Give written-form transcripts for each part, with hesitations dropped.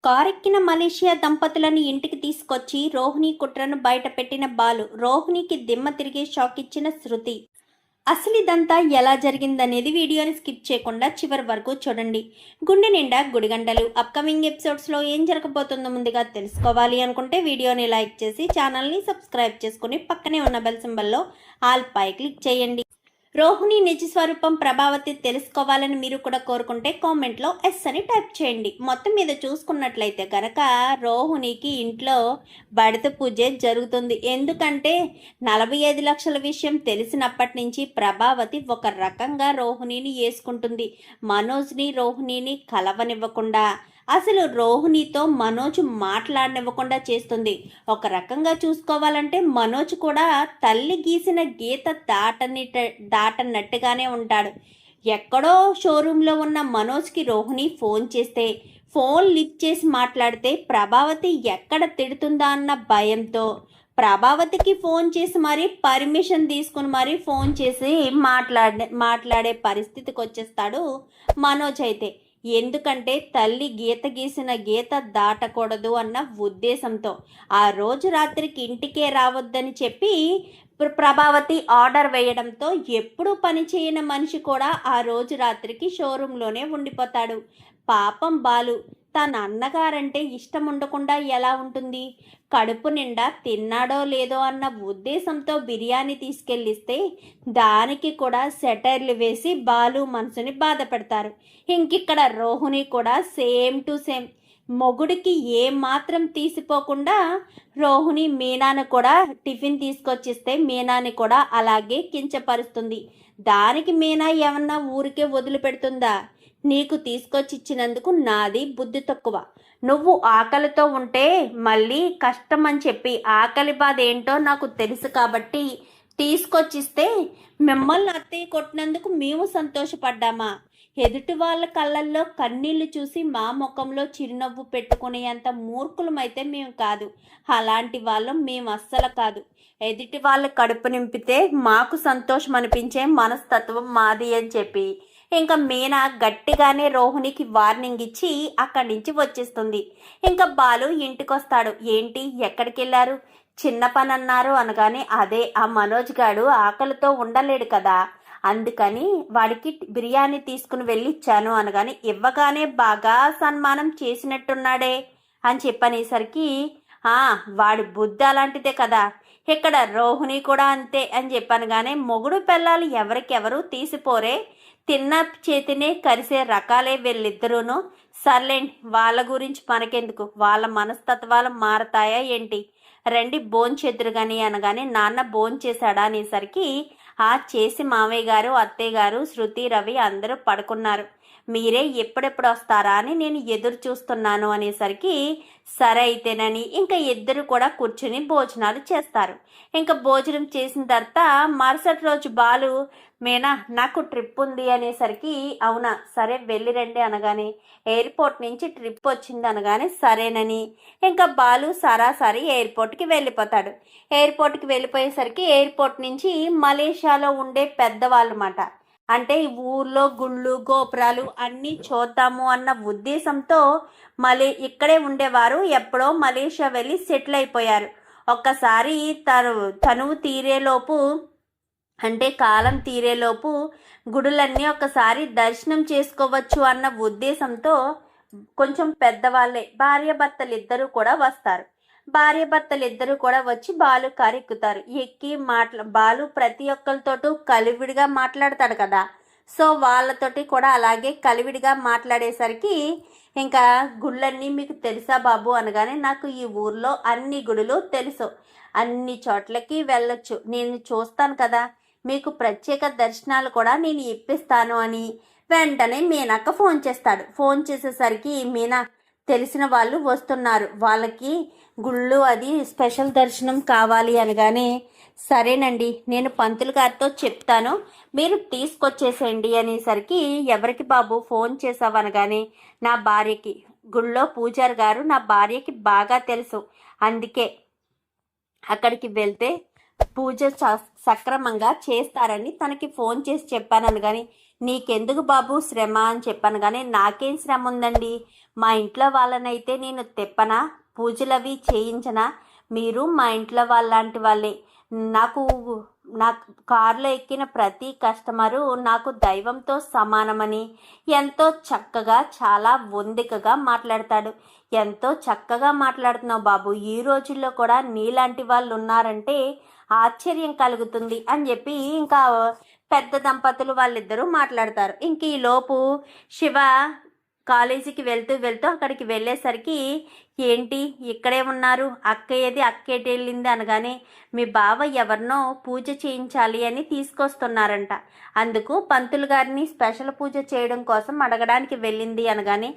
కారెక్కిన Malaysia దంపతులను ఇంటికి తీసుకొచ్చి రోహిణి కుట్రను బయటపెట్టిన బాలు. రోహిణికి దిమ్మ తిరిగే షాక్ ఇచ్చిన శృతి. అసలు ఇదంతా ఎలా జరిగిందనేది వీడియోని స్కిప్ చేయకుండా చివరి వరకు చూడండి. గుండె నిండా గుడిగంటలు. అప్కమింగ్ ఎపిసోడ్స్లో ఏం జరగబోతుందో ముందుగా తెలుసుకోవాలి అనుకుంటే వీడియోని లైక్ చేసి ఛానల్ని సబ్స్క్రైబ్ చేసుకుని పక్కనే ఉన్న బెల్ సింబల్లో ఆల్ పై క్లిక్ చేయండి. రోహిణి నిజ స్వరూపం ప్రభావతి తెలుసుకోవాలని మీరు కూడా కోరుకుంటే కామెంట్లో ఎస్ అని టైప్ చేయండి. మొత్తం మీద చూసుకున్నట్లయితే కనుక రోహిణికి ఇంట్లో బడత పూజ జరుగుతుంది. ఎందుకంటే 45 లక్షల విషయం తెలిసినప్పటి నుంచి ప్రభావతి ఒక రకంగా రోహిణిని వేసుకుంటుంది. మనోజ్ని రోహిణిని కలవనివ్వకుండా, అసలు రోహిణితో మనోజ్ మాట్లాడనివ్వకుండా చేస్తుంది. ఒక రకంగా చూసుకోవాలంటే మనోజ్ కూడా తల్లి గీసిన గీత దాటనట్టుగానే ఉంటాడు. ఎక్కడో షోరూంలో ఉన్న మనోజ్కి రోహిణి ఫోన్ చేస్తే ఫోన్ లిఫ్ట్ చేసి మాట్లాడితే ప్రభావతి ఎక్కడ తిడుతుందా అన్న భయంతో ప్రభావతికి ఫోన్ చేసి మరీ పర్మిషన్ తీసుకుని మరీ ఫోన్ చేసి మాట్లాడే పరిస్థితికి వచ్చేస్తాడు మనోజ్ అయితే. ఎందుకంటే తల్లి గీత గీసిన గీత దాటకూడదు అన్న ఉద్దేశంతో ఆ రోజు రాత్రికి ఇంటికే రావద్దని చెప్పి ప్రభావతి ఆర్డర్ వేయడంతో ఎప్పుడు పని చేయని మనిషి కూడా ఆ రోజు రాత్రికి షోరూంలోనే ఉండిపోతాడు. పాపం బాలు తన అన్నగారంటే ఇష్టం ఉండకుండా ఎలా ఉంటుంది? కడుపు నిండా తిన్నాడో లేదో అన్న ఉద్దేశంతో బిర్యానీ తీసుకెళ్ళిస్తే దానికి కూడా సెటైర్లు వేసి బాలు మనసుని బాధ పెడతారు. ఇంకిక్కడ రోహిణి కూడా సేమ్ టు సేమ్ మొగుడికి ఏమాత్రం తీసిపోకుండా రోహిణి మీనాను కూడా టిఫిన్ తీసుకొచ్చిస్తే మీనాని కూడా అలాగే కించపరుస్తుంది. దానికి మీనా ఏమన్నా ఊరికే వదిలిపెడుతుందా? నీకు తీసుకొచ్చి ఇచ్చినందుకు నాది బుద్ధి తక్కువ. నువ్వు ఆకలితో ఉంటే మళ్ళీ కష్టం అని చెప్పి ఆకలి బాధ ఏంటో నాకు తెలుసు కాబట్టి తీసుకొచ్చిస్తే మిమ్మల్ని అత్తయ్య కొట్టినందుకు మేము సంతోషపడ్డామా? ఎదుటి వాళ్ళ కళ్ళల్లో కన్నీళ్లు చూసి మా ముఖంలో చిరునవ్వు పెట్టుకునేంత మూర్ఖులమైతే మేము కాదు. అలాంటి వాళ్ళం మేము అస్సలు కాదు. ఎదుటి వాళ్ళ కడుపు నింపితే మాకు సంతోషం అనిపించే మనస్తత్వం మాది అని చెప్పి ఇంకా మీనా గట్టిగానే రోహిణికి వార్నింగ్ ఇచ్చి అక్కడి నుంచి వచ్చేస్తుంది. ఇంకా బాలు ఇంటికి వస్తాడు. ఏంటి ఎక్కడికి వెళ్ళారు? చిన్న పని అన్నారు అనగానే అదే ఆ మనోజ్ గాడు ఆకలితో ఉండలేడు కదా, అందుకని వాడికి బిర్యానీ తీసుకుని వెళ్ళిచ్చాను అనగానే ఇవ్వగానే బాగా సన్మానం చేసినట్టున్నాడే అని చెప్పనేసరికి వాడి బుద్ధి అలాంటిదే కదా, ఇక్కడ రోహిణి కూడా అంతే అని చెప్పనగానే మొగుడు పిల్లలు ఎవరికెవరు తీసిపోరే, తిన్న చేతినే కరిసే రకాలే వీళ్ళిద్దరూను. సర్లేండి, వాళ్ళ గురించి మనకెందుకు, వాళ్ళ మనస్తత్వాలు మారతాయా ఏంటి, రండి భోంచేద్దురు కానీ అనగానే నాన్న భోంచేశాడా అనేసరికి చేసి మామయ్య గారు అత్తయ్య గారు శృతి రవి అందరూ పడుకున్నారు, మీరే ఎప్పుడెప్పుడు వస్తారా అని నేను ఎదురు చూస్తున్నాను అనేసరికి సరే అయితేనని ఇంకా ఇద్దరు కూడా కూర్చుని భోజనాలు చేస్తారు. ఇంకా భోజనం చేసిన తర్వాత మరుసటి రోజు బాలు మీనా నాకు ట్రిప్ ఉంది అనేసరికి అవునా సరే వెళ్ళిరండి అనగానే ఎయిర్పోర్ట్ నుంచి ట్రిప్ వచ్చింది అనగానే సరేనని ఇంకా బాలు సరాసరి ఎయిర్పోర్ట్కి వెళ్ళిపోతాడు. ఎయిర్పోర్ట్కి వెళ్ళిపోయేసరికి ఎయిర్పోర్ట్ నుంచి మలేషియాలో ఉండే పెద్దవాళ్ళు మాట, అంటే ఈ ఊర్లో గుళ్ళు గోపురాలు అన్నీ చూద్దాము అన్న ఉద్దేశంతో ఇక్కడే ఉండేవారు ఎప్పుడో మలేషియా వెళ్ళి సెటిల్ అయిపోయారు. ఒక్కసారి తనువు తీరేలోపు అంటే కాలం తీరేలోపు గుడులన్నీ ఒకసారి దర్శనం చేసుకోవచ్చు అన్న ఉద్దేశంతో కొంచెం పెద్దవాళ్ళే భార్యాభర్తలు ఇద్దరూ కూడా వస్తారు. భార్యాభర్తలు ఇద్దరు కూడా వచ్చి బాలు కారు ఎక్కుతారు. ఎక్కి బాలు ప్రతి ఒక్కరితోటూ కలివిడిగా మాట్లాడతాడు కదా, సో వాళ్ళతోటి కూడా అలాగే కలివిడిగా మాట్లాడేసరికి ఇంకా గుళ్ళన్నీ మీకు తెలుసా బాబు అనగానే నాకు ఈ ఊర్లో అన్ని గుడులు తెలుసు, అన్ని చోట్లకి వెళ్ళొచ్చు, నేను చూస్తాను కదా, మీకు ప్రత్యేక దర్శనాలు కూడా నేను ఇప్పిస్తాను అని వెంటనే మీనాక ఫోన్ చేస్తాడు. ఫోన్ చేసేసరికి మీనా తెలిసిన వాళ్ళు వస్తున్నారు, వాళ్ళకి గుళ్ళు అది స్పెషల్ దర్శనం కావాలి అనగానే సరేనండి నేను పంతులు గారితో చెప్తాను మీరు తీసుకొచ్చేసేయండి అనేసరికి ఎవరికి బాబు ఫోన్ చేసావు అనగానే నా భార్యకి, గుళ్ళో పూజారి గారు నా భార్యకి బాగా తెలుసు, అందుకే అక్కడికి వెళ్తే పూజ సక్రమంగా చేస్తారని తనకి ఫోన్ చేసి చెప్పాను అనగాని నీకెందుకు బాబు శ్రమ అని చెప్పాను. కానీ నాకేం శ్రమ ఉందండి, మా ఇంట్లో వాళ్ళనైతే నేను తెప్పనా, పూజలవి చేయించనా? మీరు మా ఇంట్లో వాళ్ళంటి వాళ్ళే. నాకు నాకు కారులో ఎక్కిన ప్రతి కస్టమరు నాకు దైవంతో సమానమని ఎంతో చక్కగా, చాలా వందికగా మాట్లాడతాడు. ఎంతో చక్కగా మాట్లాడుతున్నావు బాబు, ఈ రోజుల్లో కూడా నీలాంటి వాళ్ళు ఉన్నారంటే ఆశ్చర్యం కలుగుతుంది అని చెప్పి ఇంకా పెద్ద దంపతులు వాళ్ళిద్దరూ మాట్లాడతారు. ఇంక ఈ లోపు శివ కాలేజీకి వెళ్తూ వెళ్తూ అక్కడికి వెళ్ళేసరికి, ఏంటి ఇక్కడే ఉన్నారు, అక్క ఏది, అక్క ఎటు వెళ్ళింది అనగానే, మీ బావ ఎవరినో పూజ చేయించాలి అని తీసుకొస్తున్నారంట, అందుకు పంతులు గారిని స్పెషల్ పూజ చేయడం కోసం అడగడానికి వెళ్ళింది అనగానే,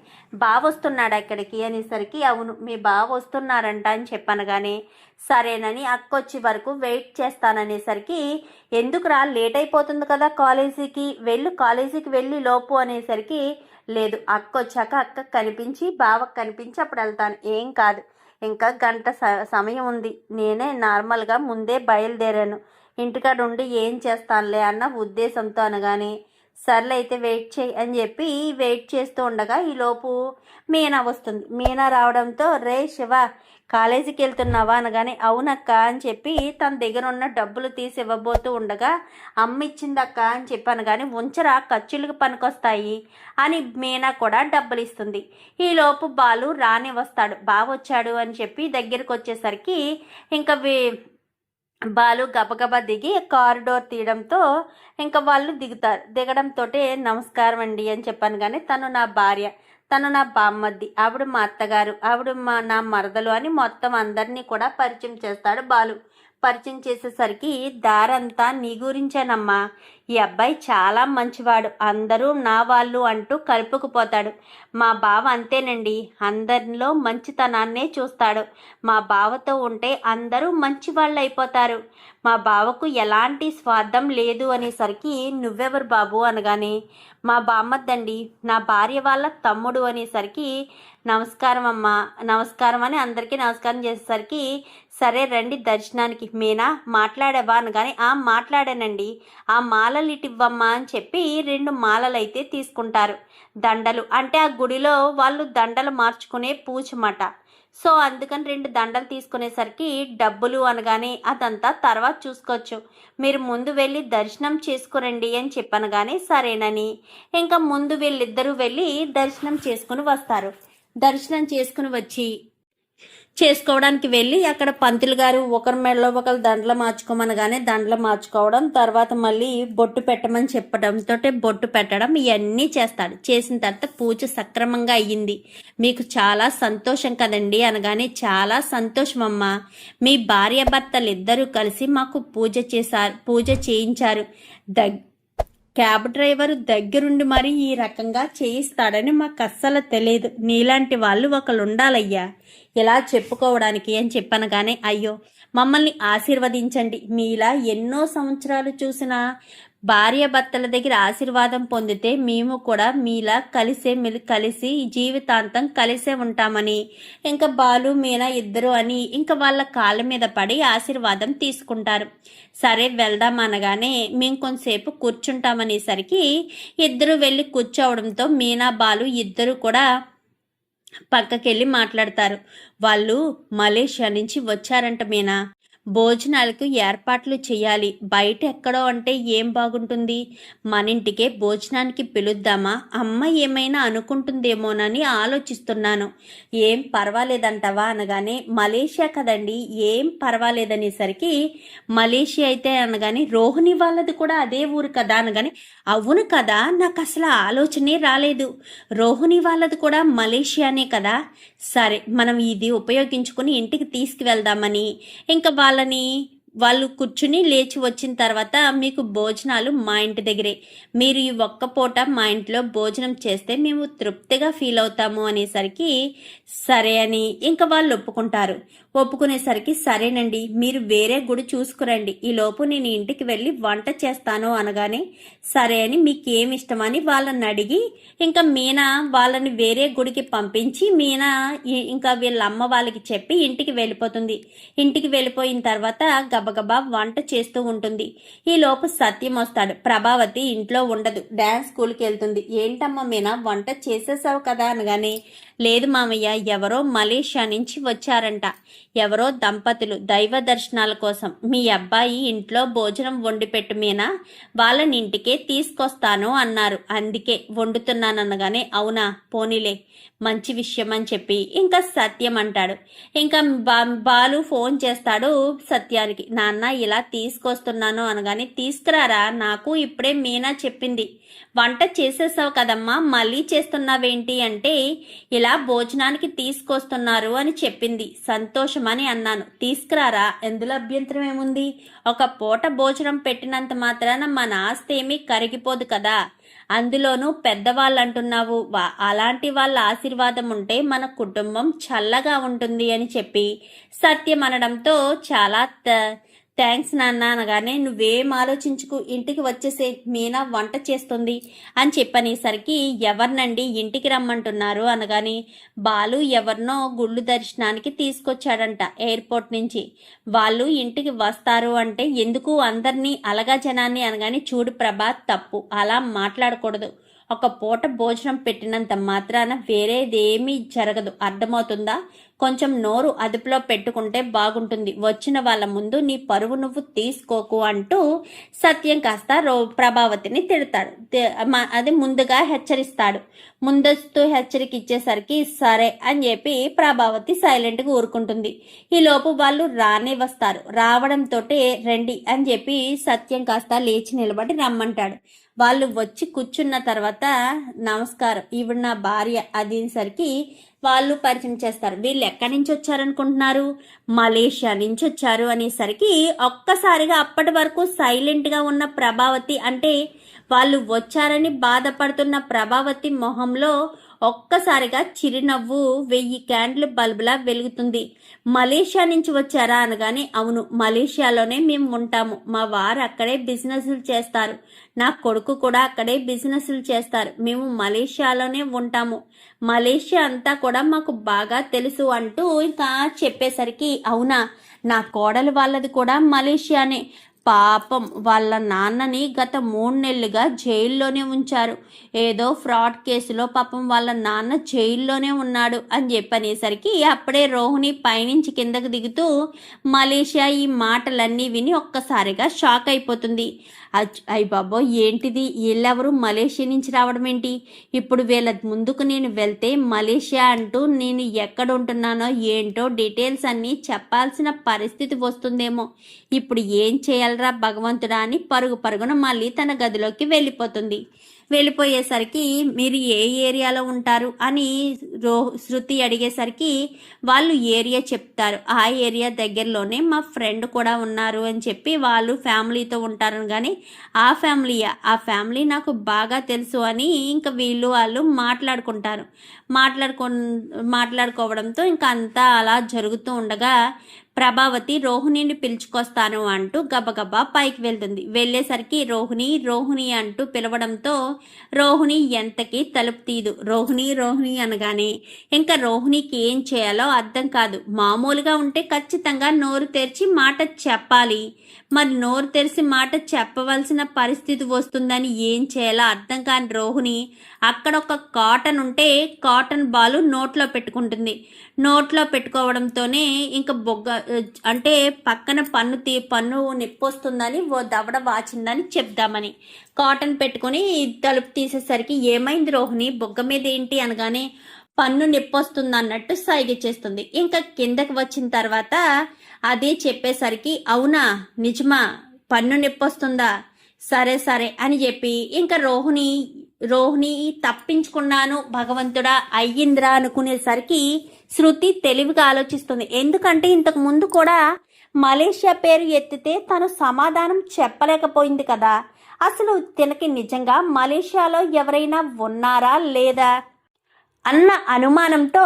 బావ వస్తున్నాడు అక్కడికి అనేసరికి, అవును మీ బావ వస్తున్నారంట అని చెప్పనగానే, సరేనని అక్క వచ్చే వరకు వెయిట్ చేస్తాననేసరికి, ఎందుకురా లేట్ అయిపోతుంది కదా కాలేజీకి వెళ్ళి లోపు అనేసరికి, లేదు అక్క వచ్చాక అక్క కనిపించి బావకు కనిపించి అప్పుడు వెళ్తాను, ఏం కాదు ఇంకా గంట సమయం ఉంది, నేనే నార్మల్గా ముందే బయలుదేరాను, ఇంటికాడ ఉండి ఏం చేస్తానులే అన్న ఉద్దేశంతో అనగానే, సర్లే అయితే వెయిట్ చేయి అని చెప్పి వెయిట్ చేస్తూ ఉండగా ఈలోపు మీనా వస్తుంది. మీనా రావడంతో, రే శివ కాలేజీకి వెళ్తున్నావా అనగానే, అవునక్క అని చెప్పి తన దగ్గర ఉన్న డబ్బులు తీసి ఇవ్వబోతూ ఉండగా, అమ్మ ఇచ్చిందక్క అని చెప్పాను కానీ, ఉంచరా ఖర్చులకు పనికొస్తాయి అని మీనా కూడా డబ్బులు ఇస్తుంది. ఈలోపు బాలు రాని వస్తాడు, బావ వచ్చాడు అని చెప్పి దగ్గరికి వచ్చేసరికి ఇంకా బాలు గబగబా దిగి కారు డోర్ తీయడంతో ఇంకా వాళ్ళు దిగడంతో, నమస్కారం అండి అని చెప్పాను కానీ, తను నా భార్య, తను నా బామ్మద్ది, ఆవిడ మా అత్తగారు, ఆవిడ నా మరదలు అని మొత్తం అందరినీ కూడా పరిచయం చేస్తాడు బాలు. పరిచయం చేసేసరికి, దారంతా నీ గురించేనమ్మా, ఈ అబ్బాయి చాలా మంచివాడు, అందరూ నా వాళ్ళు అంటూ కలుపుకుపోతాడు. మా బావ అంతేనండి, అందరిలో మంచితనాన్నే చూస్తాడు. మా బావతో ఉంటే అందరూ మంచి వాళ్ళు అయిపోతారు. మా బావకు ఎలాంటి స్వార్థం లేదు అనేసరికి, నువ్వెవరు బాబు అనగానే, మా బామ్మద్దండి, నా భార్య వాళ్ళ తమ్ముడు అనేసరికి, నమస్కారం అమ్మా, నమస్కారం అని అందరికీ నమస్కారం చేసేసరికి, సరే రండి దర్శనానికి, మీనా మాట్లాడావా అనగానే, మాట్లాడానండి, ఆ మాలలు ఇటు ఇవ్వమ్మా అని చెప్పి 2 మాలలు అయితే తీసుకుంటారు. దండలు అంటే ఆ గుడిలో వాళ్ళు దండలు మార్చుకునే పూజమాట. సో అందుకని 2 దండలు తీసుకునేసరికి, డబ్బులు అనగానే, అదంతా తర్వాత చూసుకోవచ్చు, మీరు ముందు వెళ్ళి దర్శనం చేసుకురండి అని చెప్పనగానే, సరేనని ఇంకా ముందు వీళ్ళిద్దరూ వెళ్ళి దర్శనం చేసుకుని వస్తారు. దర్శనం చేసుకోవడానికి వెళ్ళి అక్కడ పంతులు గారు ఒకరి మెడలో ఒకరు దండలు మార్చుకోమనగానే దండలు మార్చుకోవడం, తర్వాత మళ్ళీ బొట్టు పెట్టమని చెప్పడంతో బొట్టు పెట్టడం, ఇవన్నీ చేస్తాడు. చేసిన తర్వాత పూజ సక్రమంగా అయ్యింది, మీకు చాలా సంతోషం కదండి అనగానే, చాలా సంతోషం అమ్మా, మీ భార్యాభర్తలు ఇద్దరూ కలిసి మాకు పూజ చేయించారు, క్యాబ్ డ్రైవర్ దగ్గరుండి మరి ఈ రకంగా చేయిస్తాడని మాకు అస్సలు తెలియదు, నీలాంటి వాళ్ళు ఒకళ్ళు ఉండాలయ్యా ఇలా చెప్పుకోవడానికి అని చెప్పనగానే, అయ్యో మమ్మల్ని ఆశీర్వదించండి, మీలా ఎన్నో సంవత్సరాలు చూసిన భార్యాభర్తల దగ్గర ఆశీర్వాదం పొందితే మేము కూడా మీలా కలిసి జీవితాంతం కలిసే ఉంటామని ఇంకా బాలు మీనా ఇద్దరు అని ఇంకా వాళ్ళ కాళ్ళ మీద పడి ఆశీర్వాదం తీసుకుంటారు. సరే వెళ్దాం అనగానే, మేము కొంతసేపు కూర్చుంటామనేసరికి ఇద్దరు వెళ్ళి కూర్చోవడంతో మీనా బాలు ఇద్దరు కూడా పక్కకెళ్ళి మాట్లాడతారు. వాళ్ళు మలేషియా నుంచి వచ్చారంట మీనా, భోజనాలకు ఏర్పాట్లు చేయాలి, బయట ఎక్కడో అంటే ఏం బాగుంటుంది, మన ఇంటికే భోజనానికి పిలుద్దామా, అమ్మ ఏమైనా అనుకుంటుందేమోనని ఆలోచిస్తున్నాను, ఏం పర్వాలేదంటవా అనగానే, మలేషియా కదండి ఏం పర్వాలేదనేసరికి, మలేషియా అయితే అనగానే, రోహిణి వాళ్ళది కూడా అదే ఊరు కదా అనగానే, అవును కదా నాకు అసలు ఆలోచనే రాలేదు, రోహిణి వాళ్ళది కూడా మలేషియానే కదా, సరే మనం ఇది ఉపయోగించుకుని ఇంటికి తీసుకువెళ్దామని ఇంకా వాళ్ళు కూర్చుని లేచి వచ్చిన తర్వాత, మీకు భోజనాలు మా ఇంటి దగ్గరే, మీరు ఈ ఒక్క పూట మా ఇంట్లో భోజనం చేస్తే మేము తృప్తిగా ఫీల్ అవుతాము అనేసరికి, సరే అని ఇంకా వాళ్ళు ఒప్పుకునేసరికి, సరేనండి మీరు వేరే గుడి చూసుకురండి, ఈలోపు నేను ఇంటికి వెళ్ళి వంట చేస్తాను అనగానే, సరే అని మీకేమి ఇష్టమని వాళ్ళని అడిగి ఇంకా మీనా వాళ్ళని వేరే గుడికి పంపించి, మీనా ఇంకా వీళ్ళ అమ్మ వాళ్ళకి చెప్పి ఇంటికి వెళ్ళిపోతుంది. ఇంటికి వెళ్ళిపోయిన తర్వాత గబగబా వంట చేస్తూ ఉంటుంది. ఈలోపు సత్యం వస్తాడు. ప్రభావతి ఇంట్లో ఉండదు, డాన్స్ స్కూల్కి వెళ్తుంది. ఏంటమ్మా మీనా వంట చేసేసావు కదా అనగానే, లేదు మామయ్య, ఎవరో మలేషియా నుంచి వచ్చారంట. ఎవరో దంపతులు దైవ దర్శనాల కోసం మీ అబ్బాయి ఇంట్లో భోజనం వండి పెట్టు మీనా, వాళ్ళని ఇంటికే తీసుకొస్తాను అన్నారు, అందుకే వండుతున్నాననగానే, అవునా పోనీలే మంచి విషయం అని చెప్పి ఇంకా సత్యం అంటాడు. ఇంకా బాలు ఫోన్ చేస్తాడు సత్యానికి, నాన్న ఇలా తీసుకొస్తున్నాను అనగానే, తీసుకురారా, నాకు ఇప్పుడే మీనా చెప్పింది వంట చేసేసావు కదమ్మా మళ్ళీ చేస్తున్నావేంటి అంటే, ఇలా భోజనానికి తీసుకొస్తున్నారు అని చెప్పింది, సంతోషమని అన్నాను. తీసుకురారా, ఎందులో అభ్యంతరం ఏముంది, ఒక పూట భోజనం పెట్టినంత మాత్రాన మన ఆస్తి ఏమీ కరిగిపోదు కదా, అందులోనూ పెద్దవాళ్ళు అంటున్నావు, అలాంటి వాళ్ళ ఆశీర్వాదం ఉంటే మన కుటుంబం చల్లగా ఉంటుంది అని చెప్పి సత్యం అనడంతో, చాలా థ్యాంక్స్ నాన్న అనగానే, నువ్వేం ఆలోచించుకు ఇంటికి వచ్చేసే, మీనా వంట చేస్తుంది అని చెప్పనేసరికి, ఎవరినండి ఇంటికి రమ్మంటున్నారు అనగానే, బాలు ఎవరినో గుళ్ళు దర్శనానికి తీసుకొచ్చాడంట ఎయిర్పోర్ట్ నుంచి, వాళ్ళు ఇంటికి వస్తారు అంటే ఎందుకు అందరినీ అలగా జనాన్ని అనగానే, చూడు ప్రభా, తప్పు, అలా మాట్లాడకూడదు, ఒక పూట భోజనం పెట్టినంత మాత్రాన వేరేదేమీ జరగదు, అర్థమవుతుందా, కొంచెం నోరు అదుపులో పెట్టుకుంటే బాగుంటుంది, వచ్చిన వాళ్ళ ముందు నీ పరువు నువ్వు తీసుకోకు అంటూ సత్యం కాస్త ప్రభావతిని తిడతాడు. అది ముందుగా హెచ్చరిస్తాడు. ముందస్తు హెచ్చరిక ఇచ్చేసరికి సరే అని చెప్పి ప్రభావతి సైలెంట్గా ఊరుకుంటుంది. ఈలోపు వాళ్ళు రానే వస్తారు. రావడంతో రండి అని చెప్పి సత్యం కాస్త లేచి నిలబడి రమ్మంటాడు. వాళ్ళు వచ్చి కూర్చున్న తర్వాత, నమస్కారం, ఈవిడ నా భార్య అదేసరికి వాళ్ళు పరిచయం చేస్తారు. వీళ్ళు ఎక్కడి నుంచి వచ్చారనుకుంటున్నారు, మలేషియా నుంచి వచ్చారు అనేసరికి ఒక్కసారిగా అప్పటి వరకు సైలెంట్గా ఉన్న ప్రభావతి, అంటే వాళ్ళు వచ్చారని బాధపడుతున్న ప్రభావతి మొహంలో ఒక్కసారిగా చిరునవ్వు 1000 క్యాండిల్ బల్బులా వెలుగుతుంది. మలేషియా నుంచి వచ్చారా అనగానే, అవును, మలేషియాలోనే మేము ఉంటాము, మా వారు అక్కడే బిజినెస్లు చేస్తారు, నా కొడుకు కూడా అక్కడే బిజినెస్లు చేస్తారు, మేము మలేషియాలోనే ఉంటాము, మలేషియా అంతా కూడా మాకు బాగా తెలుసు అంటూ ఇంకా చెప్పేసరికి, అవునా, నా కోడలు వాళ్ళది కూడా మలేషియానే, పాపం వాళ్ళ నాన్నని గత 3 నెలలుగా జైల్లోనే ఉంచారు, ఏదో ఫ్రాడ్ కేసులో పాపం వాళ్ళ నాన్న జైల్లోనే ఉన్నాడు అని చెప్పనేసరికి అప్పుడే రోహిణి పైనుంచి కిందకు దిగుతూ మలేషియా ఈ మాటలన్నీ విని ఒక్కసారిగా షాక్ అయిపోతుంది. అయ్య బాబో, ఏంటిది, వీళ్ళెవరు మలేషియా నుంచి రావడం ఏంటి, ఇప్పుడు వీళ్ళ ముందుకు నేను వెళ్తే మలేషియా అంటూ నేను ఎక్కడ ఉంటున్నానో ఏంటో డీటెయిల్స్ అన్నీ చెప్పాల్సిన పరిస్థితి వస్తుందేమో, ఇప్పుడు ఏం చేయాలరా భగవంతుడా అని పరుగున మళ్ళీ తన గదిలోకి వెళ్ళిపోతుంది. వెళ్ళిపోయేసరికి, మీరు ఏ ఏరియాలో ఉంటారు అని శృతి అడిగేసరికి వాళ్ళు ఏరియా చెప్తారు. ఆ ఏరియా దగ్గరలోనే మా ఫ్రెండ్ కూడా ఉన్నారు అని చెప్పి, వాళ్ళు ఫ్యామిలీతో ఉంటారు కానీ ఆ ఫ్యామిలీ నాకు బాగా తెలుసు అని ఇంకా వాళ్ళు మాట్లాడుకుంటారు. మాట్లాడుకోవడంతో ఇంకా అంతా అలా జరుగుతూ ఉండగా ప్రభావతి రోహిణిని పిలుచుకొస్తాను అంటూ గబగబా పైకి వెళ్తుంది. వెళ్ళేసరికి రోహిణి అంటూ పిలవడంతో రోహిణి ఎంతకీ తలుపు తీదు. రోహిణి అనగానే ఇంకా రోహిణికి ఏం చేయాలో అర్థం కాదు. మామూలుగా ఉంటే ఖచ్చితంగా నోరు తెరిచి మాట చెప్పాలి, మరి నోరు తెరిచి మాట చెప్పవలసిన పరిస్థితి వస్తుందని ఏం చేయాలో అర్థం కాని రోహిణి అక్కడ ఒక కాటన్ ఉంటే కాటన్ బాలు నోట్లో పెట్టుకుంటుంది. నోట్లో పెట్టుకోవడంతోనే ఇంకా అంటే పక్కన పన్ను నొప్పి వస్తుందని ఓ దవడ వాచిందని చెప్దామని కాటన్ పెట్టుకుని తలుపు తీసేసరికి, ఏమైంది రోహిణి, బొగ్గ మీద ఏంటి అనగానే, పన్ను నొప్పి వస్తుంది అన్నట్టు సైగ చేస్తుంది. ఇంకా కిందకి వచ్చిన తర్వాత అదే చెప్పేసరికి, అవునా, నిజమా, పన్ను నొప్పి వస్తుందా, సరే అని చెప్పి ఇంకా రోహిణి తప్పించుకున్నాను భగవంతుడా, అయ్యింద్రా అనుకునేసరికి శృతి తెలివిగా ఆలోచిస్తుంది. ఎందుకంటే ఇంతకు ముందు కూడా మలేషియా పేరు ఎత్తితే తను సమాధానం చెప్పలేకపోయింది కదా, అసలు తనకి నిజంగా మలేషియాలో ఎవరైనా ఉన్నారా లేదా అన్న అనుమానంతో,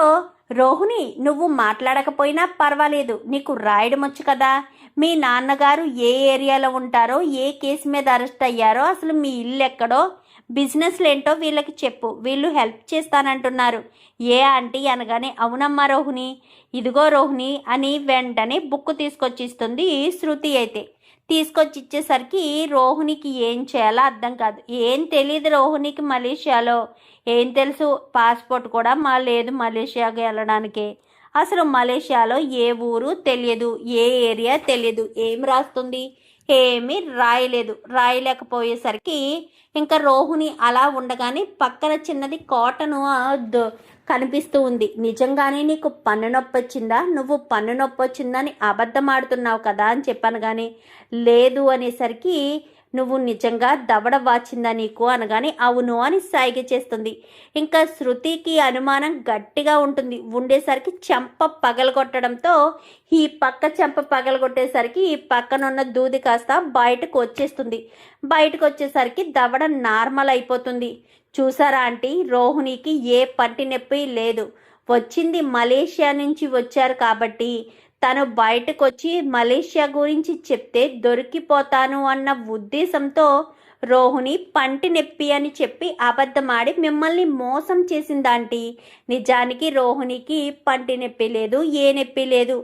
రోహిణి, నువ్వు మాట్లాడకపోయినా పర్వాలేదు, నీకు రాయడం వచ్చు కదా, మీ నాన్నగారు ఏ ఏరియాలో ఉంటారో, ఏ కేసు మీద అరెస్ట్ అయ్యారో, అసలు మీ ఇల్లు ఎక్కడో, బిజినెస్లు ఏంటో వీళ్ళకి చెప్పు, వీళ్ళు హెల్ప్ చేస్తానంటున్నారు. ఏ ఆంటీ అనగానే అవునమ్మా రోహిణి, ఇదిగో రోహిణి అని వెంటనే బుక్ తీసుకొచ్చి ఇస్తుంది శృతి. అయితే తీసుకొచ్చి ఇచ్చేసరికి రోహిణికి ఏం చేయాలో అర్థం కాదు. ఏం తెలియదు రోహిణికి మలేషియాలో. ఏం తెలుసు, పాస్పోర్ట్ కూడా లేదు మలేషియాకి వెళ్ళడానికి. అసలు మలేషియాలో ఏ ఊరు తెలియదు, ఏ ఏరియా తెలియదు. ఏం రాస్తుంది, ఏమీ రాయలేదు. రాయలేకపోయేసరికి ఇంకా రోహిణి అలా ఉండగానే పక్కన చిన్నది కాటను కనిపిస్తూ ఉంది. నిజంగానే నీకు పన్ను నొప్పి వచ్చిందా, నువ్వు పన్ను నొప్పి వచ్చిందని అబద్ధం ఆడుతున్నావు కదా అని చెప్పాను. కానీ లేదు అనేసరికి నువ్వు నిజంగా దవడ వాచిందా నీకు అనగానే అవును అని సైగ చేస్తుంది. ఇంకా శృతికి అనుమానం గట్టిగా ఉండేసరికి చెంప పగలగొట్టడంతో ఈ పక్క చెంప పగలగొట్టేసరికి ఈ పక్కనున్న దూది కాస్త బయటకు వచ్చేస్తుంది. బయటకు వచ్చేసరికి దవడ నార్మల్ అయిపోతుంది. చూసారా ఆంటీ, రోహిణికి ఏ పంటి నొప్పి లేదు. వచ్చింది మలేషియా నుంచి వచ్చారు కాబట్టి తను బయటకు వచ్చి మలేషియా గురించి చెప్తే దొరికిపోతాను అన్న ఉద్దేశంతో రోహిణి పంటి నొప్పి అని చెప్పి అబద్ధమాడి మిమ్మల్ని మోసం చేసిందాంటీ. నిజానికి రోహిణికి పంటి నొప్పి లేదు, ఏ నొప్పి లేదు.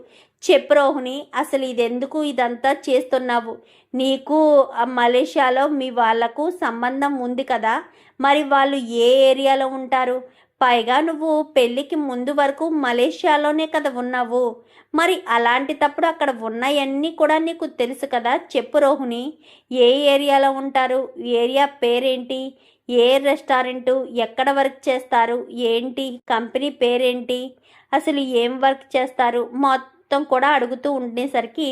చెప్పు రోహిణి, అసలు ఇదెందుకు ఇదంతా చేస్తున్నావు? నీకు మలేషియాలో మీ వాళ్లకు సంబంధం ఉంది కదా, మరి వాళ్ళు ఏ ఏరియాలో ఉంటారు? పైగా నువ్వు పెళ్ళికి ముందు వరకు మలేషియాలోనే కదా ఉన్నావు. మరి అలాంటి తప్పుడు అక్కడ ఉన్నాయన్నీ కూడా నీకు తెలుసు కదా. చెప్పు రోహిణి, ఏ ఏరియాలో ఉంటారు, ఏరియా పేరేంటి, ఏ రెస్టారెంటు, ఎక్కడ వర్క్ చేస్తారు, ఏంటి కంపెనీ పేరేంటి, అసలు ఏం వర్క్ చేస్తారు మొత్తం కూడా అడుగుతూ ఉండేసరికి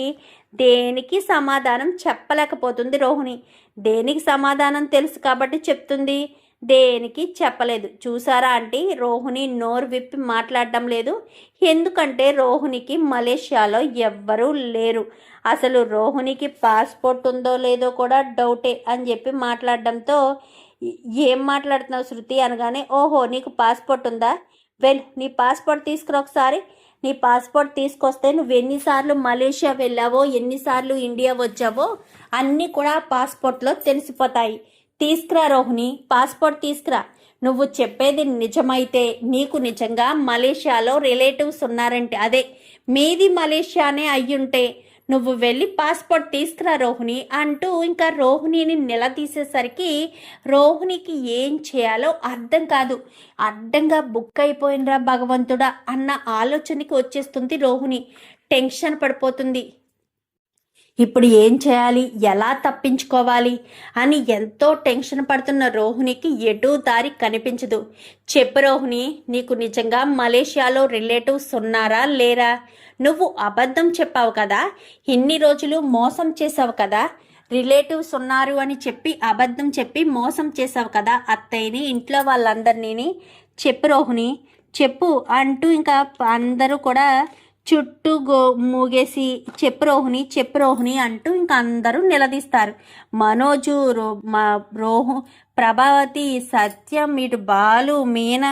దేనికి సమాధానం చెప్పలేకపోతుంది రోహిణి. దేనికి సమాధానం తెలుసు కాబట్టి చెప్తుంది, దేనికి చెప్పలేదు. చూసారా ఆంటీ, రోహిణి నోరు విప్పి మాట్లాడడం లేదు. ఎందుకంటే రోహిణికి మలేషియాలో ఎవ్వరూ లేరు. అసలు రోహిణికి పాస్పోర్ట్ ఉందో లేదో కూడా డౌటే అని చెప్పి మాట్లాడడంతో ఏం మాట్లాడుతున్నావు శృతి అనగానే ఓహో నీకు పాస్పోర్ట్ ఉందా, వెల్ నీ పాస్పోర్ట్ తీసుకురా ఒకసారి. నీ పాస్పోర్ట్ తీసుకొస్తే నువ్వు ఎన్నిసార్లు మలేషియా వెళ్ళావో, ఎన్నిసార్లు ఇండియా వచ్చావో అన్నీ కూడా పాస్పోర్ట్లో తెలిసిపోతాయి. తీసుకురా రోహిణి, పాస్పోర్ట్ తీసుకురా. నువ్వు చెప్పేది నిజమైతే, నీకు నిజంగా మలేషియాలో రిలేటివ్స్ ఉన్నారంటే, అదే మీది మలేషియానే అయ్యుంటే నువ్వు వెళ్ళి పాస్పోర్ట్ తీసుకురా రోహిణి అంటూ ఇంకా రోహిణిని నిలదీసేసరికి రోహిణికి ఏం చేయాలో అర్థం కాదు. అడ్డంగా బుక్ అయిపోయినరా భగవంతుడా అన్న ఆలోచనకి వచ్చేస్తుంది రోహిణి. టెన్షన్ పడిపోతుంది. ఇప్పుడు ఏం చేయాలి, ఎలా తప్పించుకోవాలి అని ఎంతో టెన్షన్ పడుతున్న రోహిణికి ఎటూ దారి కనిపించదు. చెప్పు రోహిణి, నీకు నిజంగా మలేషియాలో రిలేటివ్స్ ఉన్నారా లేరా? నువ్వు అబద్ధం చెప్పావు కదా, ఇన్ని రోజులు మోసం చేసావు కదా, రిలేటివ్స్ ఉన్నారు అని చెప్పి అబద్ధం చెప్పి మోసం చేసావు కదా అత్తయ్యని, ఇంట్లో వాళ్ళందరినీ. చెప్పు రోహిణి చెప్పు అంటూ ఇంకా అందరూ కూడా చుట్టూ మూగేసి చెప్పు రోహిణి అంటూ ఇంకా అందరూ నిలదీస్తారు. మనోజు, ప్రభావతి, సత్యం, ఇటు బాలు, మీన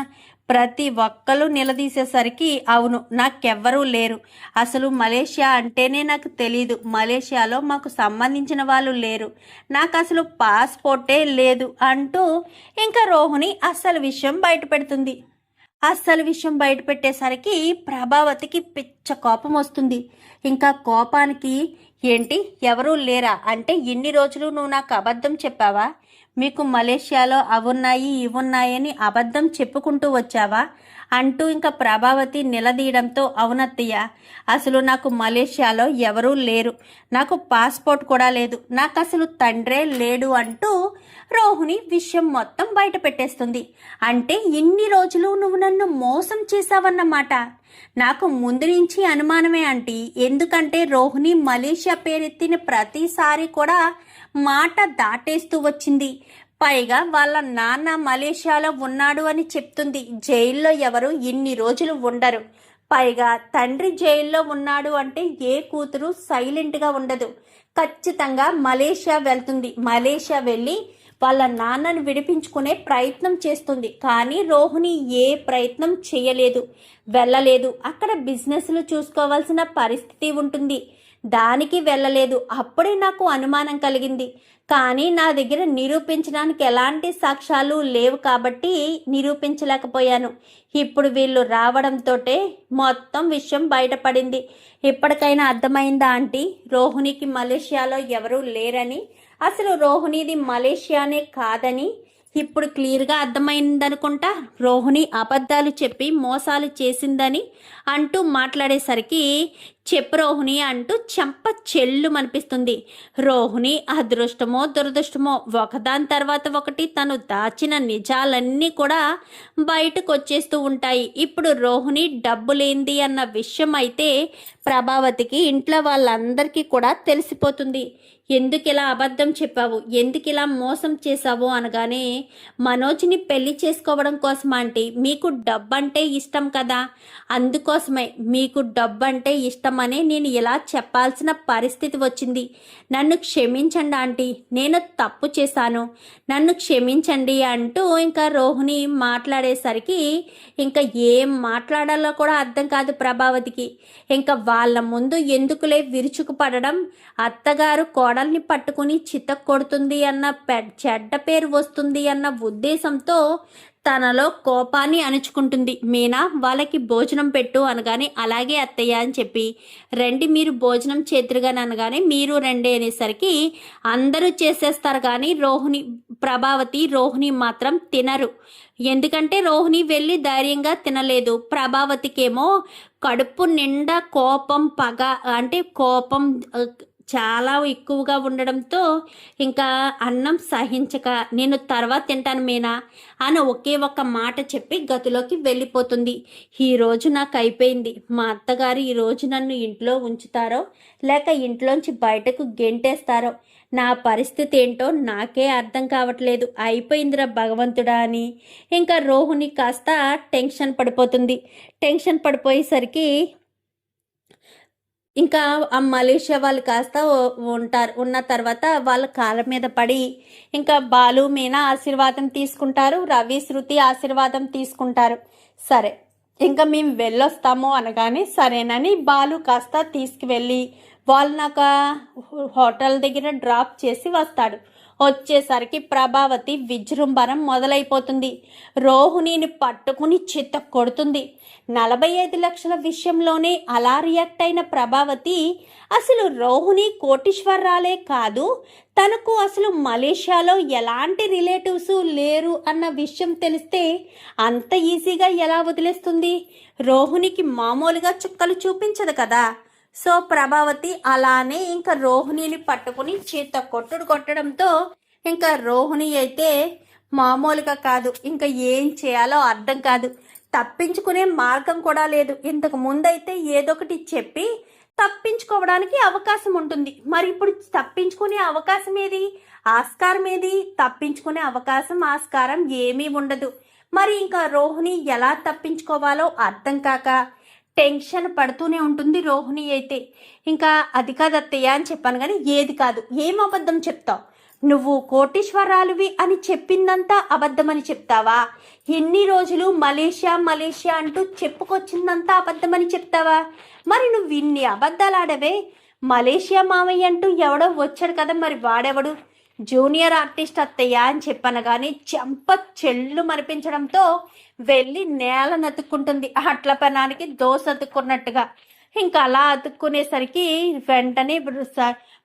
ప్రతి ఒక్కరు నిలదీసేసరికి అవును నాకెవ్వరూ లేరు, అసలు మలేషియా అంటేనే నాకు తెలీదు, మలేషియాలో మాకు సంబంధించిన వాళ్ళు లేరు, నాకు అసలు పాస్పోర్టే లేదు అంటూ ఇంకా రోహిణి అసలు విషయం బయటపెడుతుంది. అస్సలు విషయం బయట పెట్టేసరికి ప్రభావతికి పిచ్చ కోపం వస్తుంది. ఇంకా కోపానికి ఏంటి ఎవరూ లేరా అంటే, ఇన్ని రోజులు నువ్వు నాకు అబద్ధం చెప్పావా, మీకు మలేషియాలో అవున్నాయి ఇవున్నాయని అబద్ధం చెప్పుకుంటూ వచ్చావా అంటూ ఇంకా ప్రభావతి నిలదీయడంతో అవునత్తయ్య, అసలు నాకు మలేషియాలో ఎవరూ లేరు, నాకు పాస్పోర్ట్ కూడా లేదు, నాకు అసలు తండ్రే లేడు అంటూ రోహిణి విషయం మొత్తం బయట పెట్టేస్తుంది. అంటే ఇన్ని రోజులు నువ్వు నన్ను మోసం చేశావన్నమాట. నాకు ముందు నుంచి అనుమానమే ఆంటీ, ఎందుకంటే రోహిణి మలేషియా పేరెత్తిన ప్రతిసారి కూడా మాట దాటేస్తూ వచ్చింది. పైగా వాళ్ళ నాన్న మలేషియాలో ఉన్నాడు అని చెప్తుంది. జైల్లో ఎవరు ఇన్ని రోజులు ఉండరు. పైగా తండ్రి జైల్లో ఉన్నాడు అంటే ఏ కూతురు సైలెంట్గా ఉండదు, ఖచ్చితంగా మలేషియా వెళ్తుంది. మలేషియా వెళ్ళి వాళ్ళ నాన్నను విడిపించుకునే ప్రయత్నం చేస్తుంది. కానీ రోహిణి ఏ ప్రయత్నం చేయలేదు, వెళ్ళలేదు. అక్కడ బిజినెస్లు చూసుకోవాల్సిన పరిస్థితి ఉంటుంది. దానికి వెళ్ళలేదు. అప్పుడే నాకు అనుమానం కలిగింది. కానీ నా దగ్గర నిరూపించడానికి ఎలాంటి సాక్ష్యాలు లేవు కాబట్టి నిరూపించలేకపోయాను. ఇప్పుడు వీళ్ళు రావడంతోటే మొత్తం విషయం బయటపడింది. ఇప్పటికైనా అర్థమైందా ఆంటీ, రోహిణికి మలేషియాలో ఎవరూ లేరని, అసలు రోహిణిది మలేషియానే కాదని ఇప్పుడు క్లియర్గా అర్థమైందనుకుంటా. రోహిణి అబద్ధాలు చెప్పి మోసాలు చేసిందని అంటూ మాట్లాడేసరికి చెప్పు రోహిణి అంటూ చెంప చెల్లు అనిపిస్తుంది. రోహిణి అదృష్టమో దురదృష్టమో ఒకదాని తర్వాత ఒకటి తను దాచిన నిజాలన్నీ కూడా బయటకు వచ్చేస్తూ ఉంటాయి. ఇప్పుడు రోహిణి డబ్బు లేనిది అన్న విషయం అయితే ప్రభావతికి ఇంట్లో వాళ్ళందరికీ కూడా తెలిసిపోతుంది. ఎందుకు ఇలా అబద్ధం చెప్పావు, ఎందుకు ఇలా మోసం చేశావు అనగానే, మనోజ్ని పెళ్లి చేసుకోవడం కోసం ఆంటీ, మీకు డబ్బు అంటే ఇష్టం కదా, అందుకోసమే మీకు డబ్బు అంటే ఇష్టమని నేను ఇలా చెప్పాల్సిన పరిస్థితి వచ్చింది. నన్ను క్షమించండి ఆంటీ, నేను తప్పు చేశాను, నన్ను క్షమించండి అంటూ ఇంకా రోహిణి మాట్లాడేసరికి ఇంకా ఏం మాట్లాడాలో కూడా అర్థం కాదు ప్రభావతికి. ఇంకా వాళ్ళ ముందు ఎందుకులే విరుచుకుపడడం, అత్తగారు కోడల్ని పట్టుకుని చితక్ కొడుతుంది అన్న చెడ్డ పేరు వస్తుంది అన్న ఉద్దేశంతో తనలో కోపాన్ని అణుచుకుంటుంది. మీనా వాళ్ళకి భోజనం పెట్టు అనగానే అలాగే అత్తయ్య అని చెప్పి, రండి మీరు భోజనం చేతురుగాని అనగానే మీరు రండి అనేసరికి అందరూ చేసేస్తారు. కానీ ప్రభావతి రోహిణి మాత్రం తినరు. ఎందుకంటే రోహిణి వెళ్ళి ధైర్యంగా తినలేదు. ప్రభావతికేమో కడుపు నిండా కోపం, పగ, అంటే కోపం చాలా ఎక్కువగా ఉండడంతో ఇంకా అన్నం సహించక నేను తర్వాత తింటాను మీనా అని ఒకే ఒక్క మాట చెప్పి గదిలోకి వెళ్ళిపోతుంది. ఈరోజు నాకు అయిపోయింది. మా అత్తగారు ఈరోజు నన్ను ఇంట్లో ఉంచుతారో లేక ఇంట్లోంచి బయటకు గెంటేస్తారో, నా పరిస్థితి ఏంటో నాకే అర్థం కావట్లేదు, అయిపోయిందిరా భగవంతుడా అని ఇంకా రోహిణి కాస్త టెన్షన్ పడిపోతుంది. టెన్షన్ పడిపోయేసరికి ఇంకా ఆ మలేషియా వాళ్ళు కాస్త ఉన్న తర్వాత వాళ్ళ కాళ్ళ మీద పడి ఇంకా బాలు మీనా ఆశీర్వాదం తీసుకుంటారు, రవి శృతి ఆశీర్వాదం తీసుకుంటారు. సరే ఇంకా మేము వెళ్ళొస్తాము అనగానే సరేనని బాలు కాస్త తీసుకువెళ్ళి వాళ్ళని ఒక హోటల్ దగ్గర డ్రాప్ చేసి వస్తాడు. వచ్చేసరికి ప్రభావతి విజృంభణం మొదలైపోతుంది. రోహిణిని పట్టుకుని చిత్త కొడుతుంది. 45 లక్షల విషయంలోనే అలా రియాక్ట్ అయిన ప్రభావతి అసలు రోహిణి కోటీశ్వరరాలే కాదు, తనకు అసలు మలేషియాలో ఎలాంటి రిలేటివ్స్ లేరు అన్న విషయం తెలిస్తే అంత ఈజీగా ఎలా వదిలేస్తుంది? రోహిణికి మామూలుగా చుక్కలు చూపించదు కదా. సో ప్రభావతి అలానే ఇంకా రోహిణిని పట్టుకుని చేత కొట్టడంతో ఇంకా రోహిణి అయితే మామూలుగా కాదు, ఇంకా ఏం చేయాలో అర్థం కాదు. తప్పించుకునే మార్గం కూడా లేదు. ఇంతకు ముందైతే ఏదొకటి చెప్పి తప్పించుకోవడానికి అవకాశం ఉంటుంది. మరి ఇప్పుడు తప్పించుకునే అవకాశం ఏది, ఆస్కారం ఏది? తప్పించుకునే అవకాశం ఆస్కారం ఏమీ ఉండదు. మరి ఇంకా రోహిణి ఎలా తప్పించుకోవాలో అర్థం కాక టెన్షన్ పడుతూనే ఉంటుంది రోహిణి అయితే. ఇంకా అది కాదు అత్తయ్య అని చెప్పాను కానీ ఏది కాదు, ఏం అబద్ధం చెప్తావు నువ్వు? కోటీశ్వరాలువి అని చెప్పిందంతా అబద్ధమని చెప్తావా? ఎన్ని రోజులు మలేషియా మలేషియా అంటూ చెప్పుకొచ్చిందంతా అబద్ధమని చెప్తావా? మరి నువ్వు ఇన్ని అబద్ధాలు ఆడవే. మలేషియా మావయ్య అంటూ ఎవడో వచ్చాడు కదా, మరి వాడెవడు? జూనియర్ ఆర్టిస్ట్ అత్తయ్య అని చెప్పాను కానీ చెంప చెల్లు మరిపించడంతో వెళ్ళి నేల నతుక్కుంటుంది. అట్ల పనానికి దోశ అతుక్కున్నట్టుగా. ఇంకా అలా అతుక్కునేసరికి వెంటనే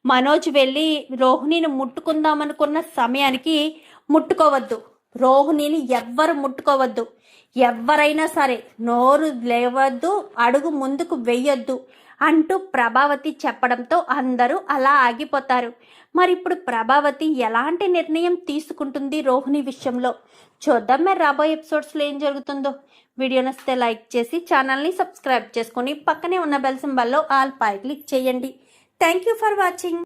మనోజ్ వెళ్ళి రోహిణిని ముట్టుకుందామనుకున్న సమయానికి ముట్టుకోవద్దు, రోహిణిని ఎవ్వరు ముట్టుకోవద్దు, ఎవరైనా సరే నోరు లేవద్దు, అడుగు ముందుకు వెయ్యొద్దు అంటూ ప్రభావతి చెప్పడంతో అందరూ అలా ఆగిపోతారు. మరి ఇప్పుడు ప్రభావతి ఎలాంటి నిర్ణయం తీసుకుంటుంది రోహిణి విషయంలో చూద్దాం. మరి రాబోయే ఎపిసోడ్స్లో ఏం జరుగుతుందో. వీడియో నచ్చితే లైక్ చేసి ఛానల్ని సబ్స్క్రైబ్ చేసుకొని పక్కనే ఉన్న బెల్ సింబల్లో ఆల్ పై క్లిక్ చేయండి. Thank you for watching.